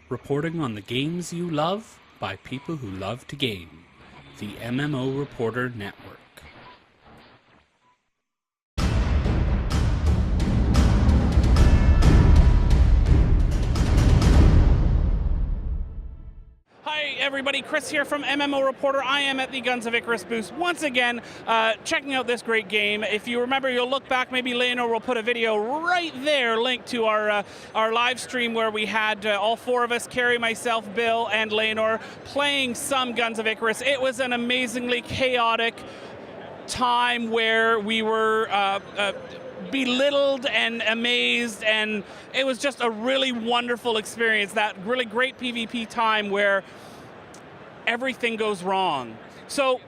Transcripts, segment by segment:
reporting on the games you love by people who love to game. The MMO Reporter Network. Hi everybody, Chris here from MMO Reporter. I am at the Guns of Icarus booth once again, checking out this great game. If you remember, you'll look back, maybe Leonor will put a video right there linked to our live stream where we had all four of us, Carrie, myself, Bill, and Leonor, playing some Guns of Icarus. It was an amazingly chaotic time where we were belittled and amazed, and it was just a really wonderful experience, that really great PvP time where everything goes wrong. So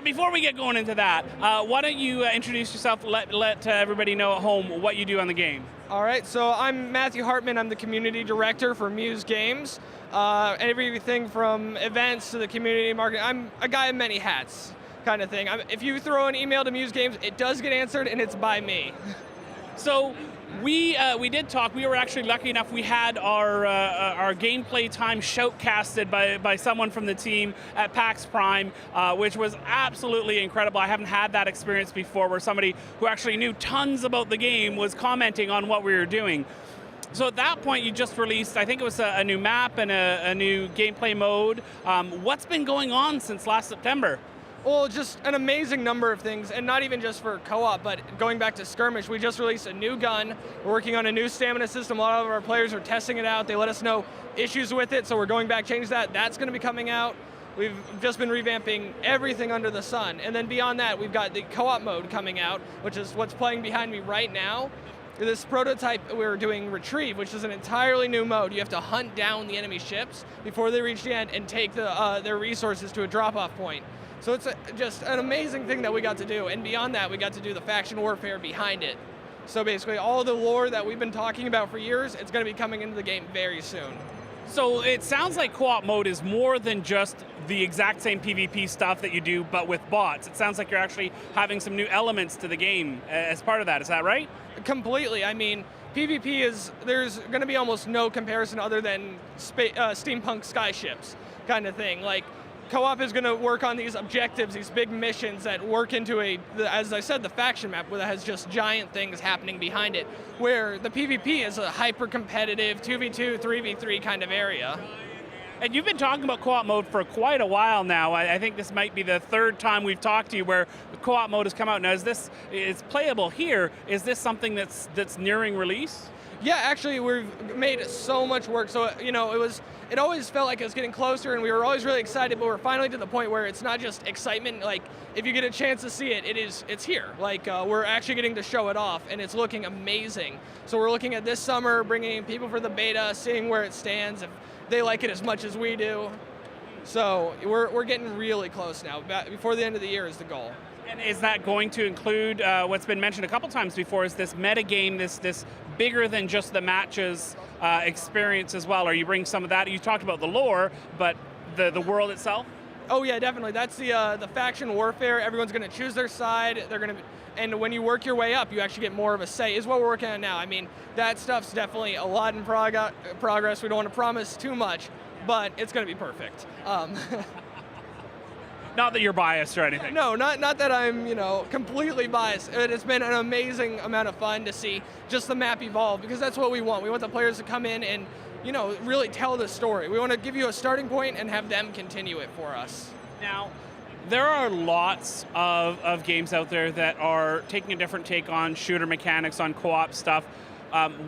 before we get going into that, why don't you introduce yourself, let everybody know at home what you do on the game. All right, so I'm Matthew Hartman. I'm the community director for Muse Games. Everything from events to the community marketing. I'm a guy in many hats kind of thing. If you throw an email to Muse Games, it does get answered, and it's by me. So we did talk. We were actually lucky enough. We had our gameplay time shoutcasted by someone from the team at PAX Prime, which was absolutely incredible. I haven't had that experience before, where somebody who actually knew tons about the game was commenting on what we were doing. So at that point, you just released, I think it was a new map and a new gameplay mode. What's been going on since last September? Well, just an amazing number of things, and not even just for co-op, but going back to skirmish, we just released a new gun. We're working on a new stamina system. A lot of our players are testing it out. They let us know issues with it, so we're going back, change that. That's going to be coming out. We've just been revamping everything under the sun. And then beyond that, we've got the co-op mode coming out, which is what's playing behind me right now. This prototype, we're doing Retrieve, which is an entirely new mode. You have to hunt down the enemy ships before they reach the end and take their resources to a drop-off point. So it's just an amazing thing that we got to do. And beyond that, we got to do the faction warfare behind it. So basically, all the lore that we've been talking about for years, it's going to be coming into the game very soon. So it sounds like co-op mode is more than just the exact same PvP stuff that you do, but with bots. It sounds like you're actually having some new elements to the game as part of that. Is that right? Completely. I mean, PvP there's going to be almost no comparison other than steampunk skyships kind of thing. Like, co-op is going to work on these objectives, these big missions that work into as I said, the faction map, where that has just giant things happening behind it, where the PvP is a hyper-competitive 2v2, 3v3 kind of area. And you've been talking about co-op mode for quite a while now. I think this might be the third time we've talked to you where the co-op mode has come out. Now, it's playable here. Is this something that's nearing release? Yeah, actually, we've made so much work. So, you know, it always felt like it was getting closer, and we were always really excited, but we're finally to the point where it's not just excitement. Like, if you get a chance to see it, it's here. Like, we're actually getting to show it off, and it's looking amazing. So we're looking at this summer, bringing in people for the beta, seeing where it stands, if they like it as much as we do. So we're getting really close now. Before the end of the year is the goal. And is that going to include what's been mentioned a couple times before, is this metagame, this bigger than just the matches experience as well? Or you bring some of that, you talked about the lore, but the world itself? Oh yeah, definitely. That's the faction warfare. Everyone's going to choose their side. And when you work your way up, you actually get more of a say, is what we're working on now. I mean, that stuff's definitely a lot in progress. We don't want to promise too much, but it's going to be perfect. Not that you're biased or anything. No, not that I'm, completely biased. It's been an amazing amount of fun to see just the map evolve, because that's what we want. We want the players to come in and, really tell the story. We want to give you a starting point and have them continue it for us. Now, there are lots of games out there that are taking a different take on shooter mechanics, on co-op stuff.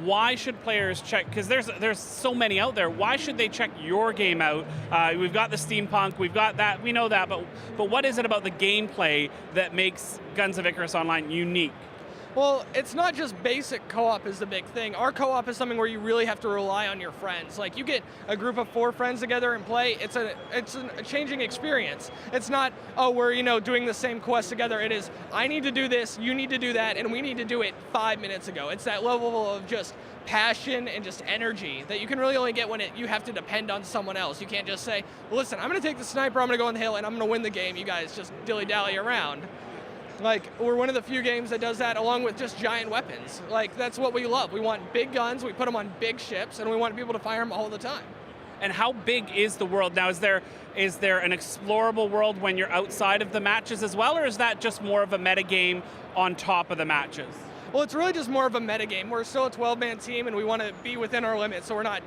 Why should players check, because there's so many out there, why should they check your game out? We've got the steampunk, we've got that, we know that, but what is it about the gameplay that makes Guns of Icarus Online unique? Well, it's not just basic co-op is the big thing. Our co-op is something where you really have to rely on your friends. Like, you get a group of 4 friends together and play, it's a changing experience. It's not, oh, we're doing the same quest together. It is, I need to do this, you need to do that, and we need to do it 5 minutes ago. It's that level of just passion and just energy that you can really only get when you have to depend on someone else. You can't just say, well, listen, I'm going to take the sniper, I'm going to go on the hill, and I'm going to win the game. You guys just dilly-dally around. Like, we're one of the few games that does that, along with just giant weapons. Like, that's what we love. We want big guns, we put them on big ships, and we want people to fire them all the time. And how big is the world now? Is there an explorable world when you're outside of the matches as well, or is that just more of a metagame on top of the matches? Well, it's really just more of a metagame. We're still a 12-man team, and we want to be within our limits, so we're not,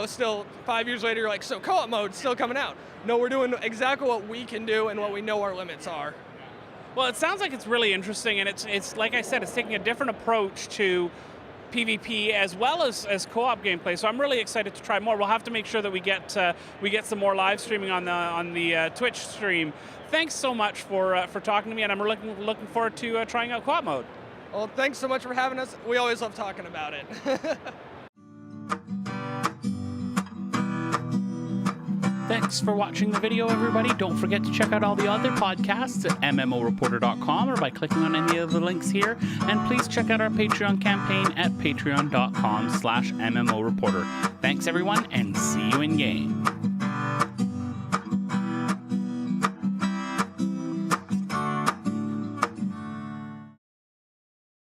still 5 years later, you're like, so co-op mode's still coming out. No, we're doing exactly what we can do and what we know our limits are. Well, it sounds like it's really interesting, and it's like I said, it's taking a different approach to PvP as well as co-op gameplay. So I'm really excited to try more. We'll have to make sure that we get some more live streaming on the Twitch stream. Thanks so much for talking to me, and I'm looking forward to trying out co-op mode. Well, thanks so much for having us. We always love talking about it. Thanks for watching the video, everybody. Don't forget to check out all the other podcasts at MMOreporter.com or by clicking on any of the links here. And please check out our Patreon campaign at patreon.com/MMOreporter. Thanks, everyone, and see you in game.